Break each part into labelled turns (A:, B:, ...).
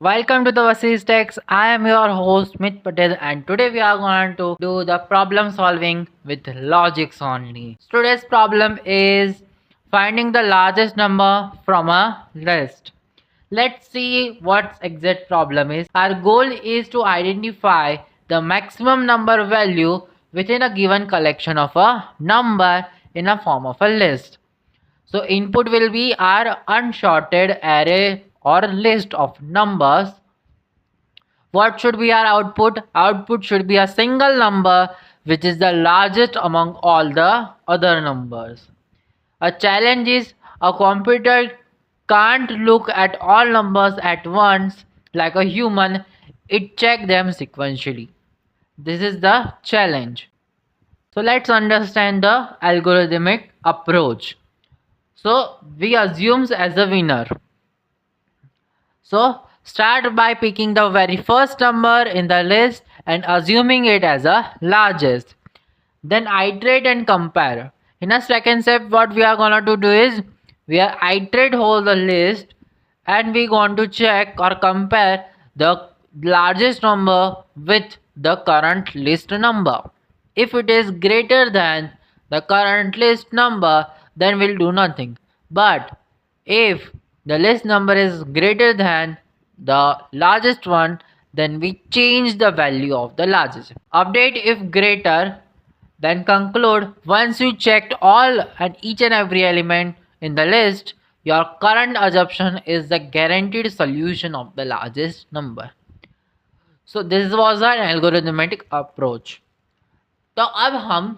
A: Welcome to the Vasis Text. I am your host Mit Patel and today we are going to do the problem solving with logics only. Today's problem is finding the largest number from a list. Let's see what exact problem is. Our goal is to identify the maximum number value within a given collection of a number in a form of a list. So input will be our unsorted array or list of numbers. What should be our output? Output should be a single number which is the largest among all the other numbers. A challenge is a computer can't look at all numbers at once like a human, it check them sequentially. This is the challenge. So let's understand the algorithmic approach. So we assumes as a winner. So start by picking the very first number in the list and assuming it as a largest. Then iterate and compare. In a second step, what we are gonna to do is we are iterate whole the list and we going to check or compare the largest number with the current list number. If it is greater than the current list number, then we'll do nothing. But if the list number is greater than the largest one, then we change the value of the largest. Update if greater, then conclude once you checked all and each and every element in the list, your current assumption is the guaranteed solution of the largest number. So this was an algorithmic approach. तो अब हम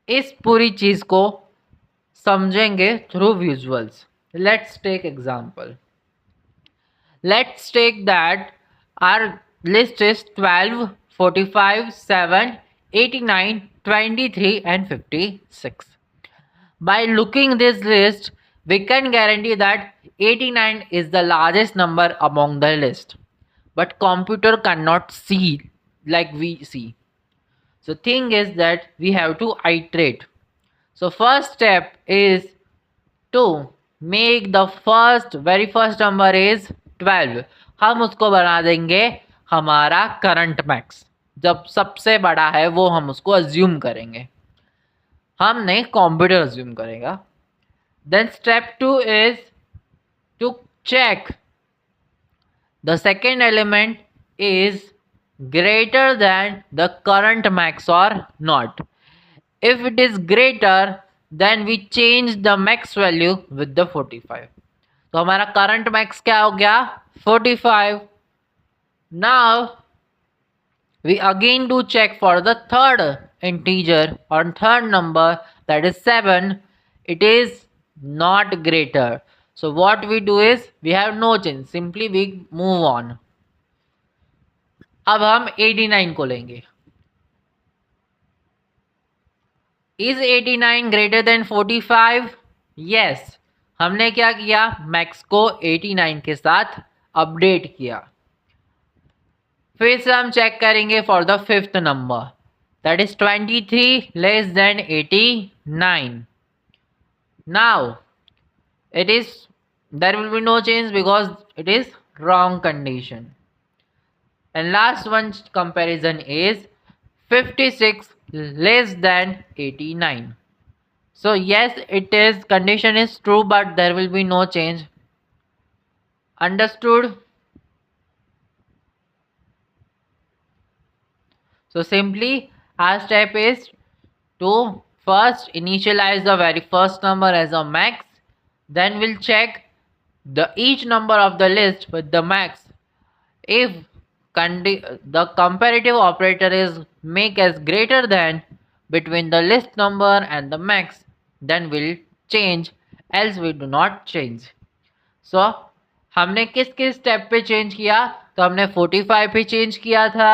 A: इस पूरी चीज को समझेंगे through visuals. Let's take example. Let's take that our list is 12, 45, 7, 89, 23 and 56. By looking this list, we can guarantee that 89 is the largest number among the list. But computer cannot see like we see. So thing is that we have to iterate. So first step is to make the very first number is 12. हम उसको बना देंगे हमारा current max. जब सबसे बड़ा है वो हम उसको अज्यूम करेंगे, हम नहीं कंप्यूटर अज्यूम करेगा. Then step 2 is to check the second element is greater than the current max or not. If it is greater, then we change the max value with the 45. तो हमारा current max क्या हो गया? 45. Now we again do check for the third integer or third number, that is 7. It is not greater. So what we do is we have no change, simply we move on. अब हम 89 को लेंगे. Is 89 greater than 45? Yes. हमने क्या किया? Max को 89 के साथ अपडेट किया. फिर से हम चेक करेंगे for the fifth number, that is 23 less than 89. Now it is, there will be no change because it is wrong condition. And last one comparison is 56 less than 89. So yes, it is, condition is true, but there will be no change. Understood? So simply our step is to first initialize the very first number as a max, then we'll check the each number of the list with the max. If the comparative operator is make as greater than between the list number and the max, then we'll change, else we do not change. So हमने किस किस step पे change किया? तो हमने 45 पे change किया था,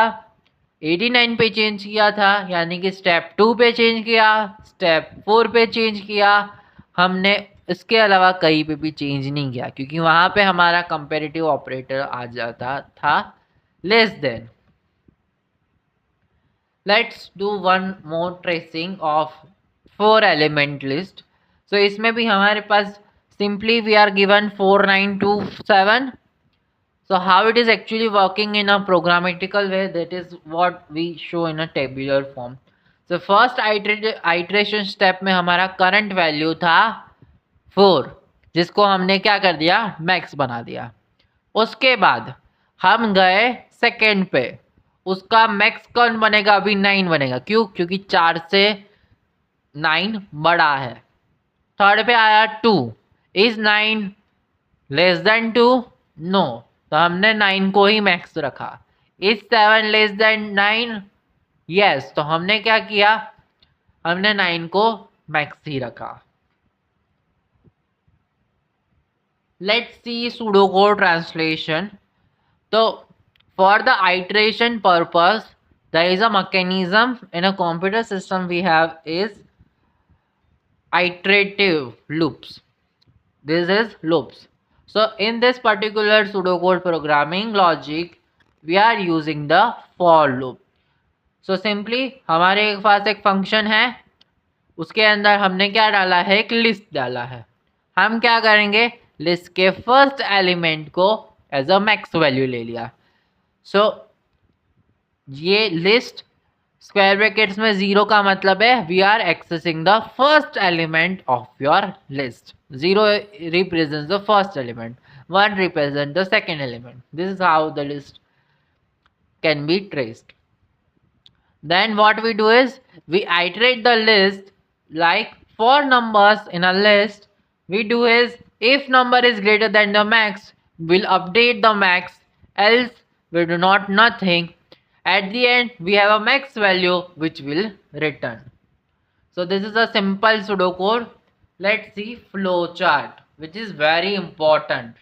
A: 89 पे चेंज किया था, यानी कि स्टेप 2 पे चेंज किया, स्टेप 4 पे चेंज किया. हमने इसके अलावा कहीं पे भी चेंज नहीं किया क्योंकि वहाँ पे हमारा कंपेरेटिव ऑपरेटर आ जाता था less than. Let's do one more tracing of 4 element list. So इसमें भी हमारे पास simply we are given 4927. So how it is actually working in a programmatical way, that is what we show in a tabular form. So first iteration step में हमारा current value था 4, जिसको हमने क्या कर दिया, मैक्स बना दिया. उसके बाद हम गए सेकेंड पे, उसका मैक्स कौन बनेगा, अभी 9 बनेगा. क्यों? क्योंकि 4 से 9 बड़ा है. थर्ड पे आया 2. Is 9 less than 2? नो, तो हमने 9 को ही मैक्स रखा. Is 7 less than 9? यस, तो हमने क्या किया, हमने 9 को मैक्स ही रखा. Let's see pseudocode translation. So for the iteration purpose, there is a mechanism in a computer system we have is iterative loops. This is loops. So in this particular pseudocode programming logic, we are using the for loop. So simply हमारे पास एक function है, उसके अंदर हमने क्या डाला है, एक लिस्ट डाला है. हम क्या करेंगे, लिस्ट के फर्स्ट एलिमेंट को एज अ मैक्स वैल्यू ले लिया. सो ये लिस्ट स्क्वायर ब्रैकेट्स में 0 का मतलब है we are accessing the first element of your list. 0 represents the first element, 1 represents the second element. This is how the list can be traced. Then what we do is we iterate the list. Like for numbers in a list, we do is if number is greater than the max, we'll update the max, else we do not nothing. At the end we have a max value which will return. So this is a simple pseudocode. Let's see flowchart, which is very important.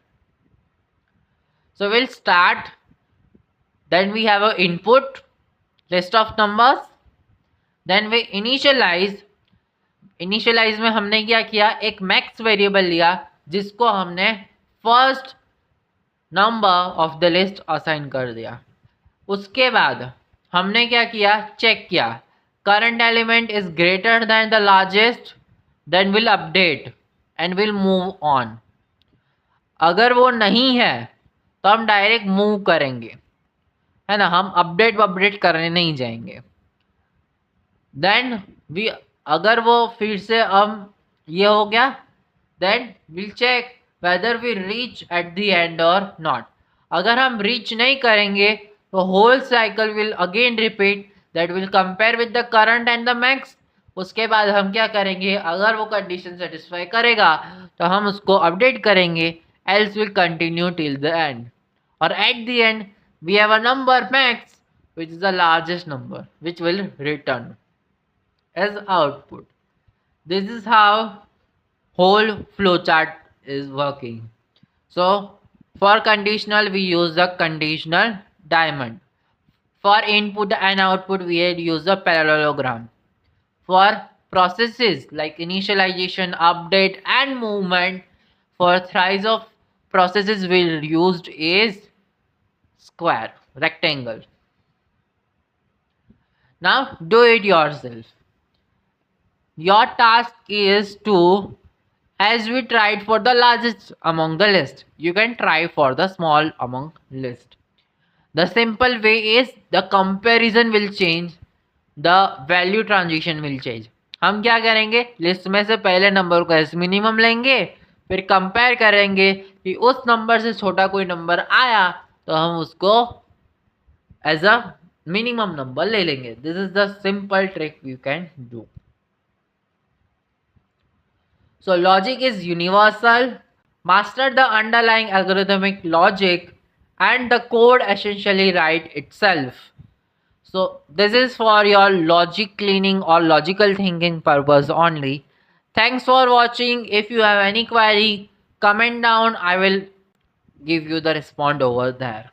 A: So we'll start. Then we have a input, list of numbers. Then we initialize. Initialise में हमने क्या किया, एक max variable लिया जिसको हमने first number of the list assign कर दिया. उसके बाद हमने क्या किया, चेक किया current element is greater than the largest, then will update and will move on. अगर वो नहीं है तो हम डायरेक्ट मूव करेंगे, है ना, हम अपडेट करने नहीं जाएंगे. देन वी, अगर वो फिर से हम ये हो गया, then will check whether we reach at the end और नॉट. अगर हम रीच नहीं करेंगे तो whole cycle will again repeat, that will compare with the current and the max. उसके बाद हम क्या करेंगे, अगर वो कंडीशन सेटिस्फाई करेगा तो हम उसको अपडेट करेंगे, else will continue till the end. और at the end we have a number max which is the largest number which will return as output. This is how whole flowchart is working. So for conditional we use the conditional diamond. For input and output we use the parallelogram. For processes like initialization, update and movement, for thrice of processes we used is square, rectangle. Now do it yourself. Your task is to, as we tried for the largest among the list, you can try for the small among list. The simple way is the comparison will change, the value transition will change. हम क्या करेंगे, list में से पहले number को as minimum लेंगे, फिर compare करेंगे कि उस नंबर से छोटा कोई नंबर आया तो हम उसको एज अ मिनिमम नंबर ले लेंगे. This is the simple trick you can do. So logic is universal. Master the underlying algorithmic logic and the code essentially write itself. So this is for your logic cleaning or logical thinking purpose only. Thanks for watching. If you have any query, comment down. I will give you the response over there.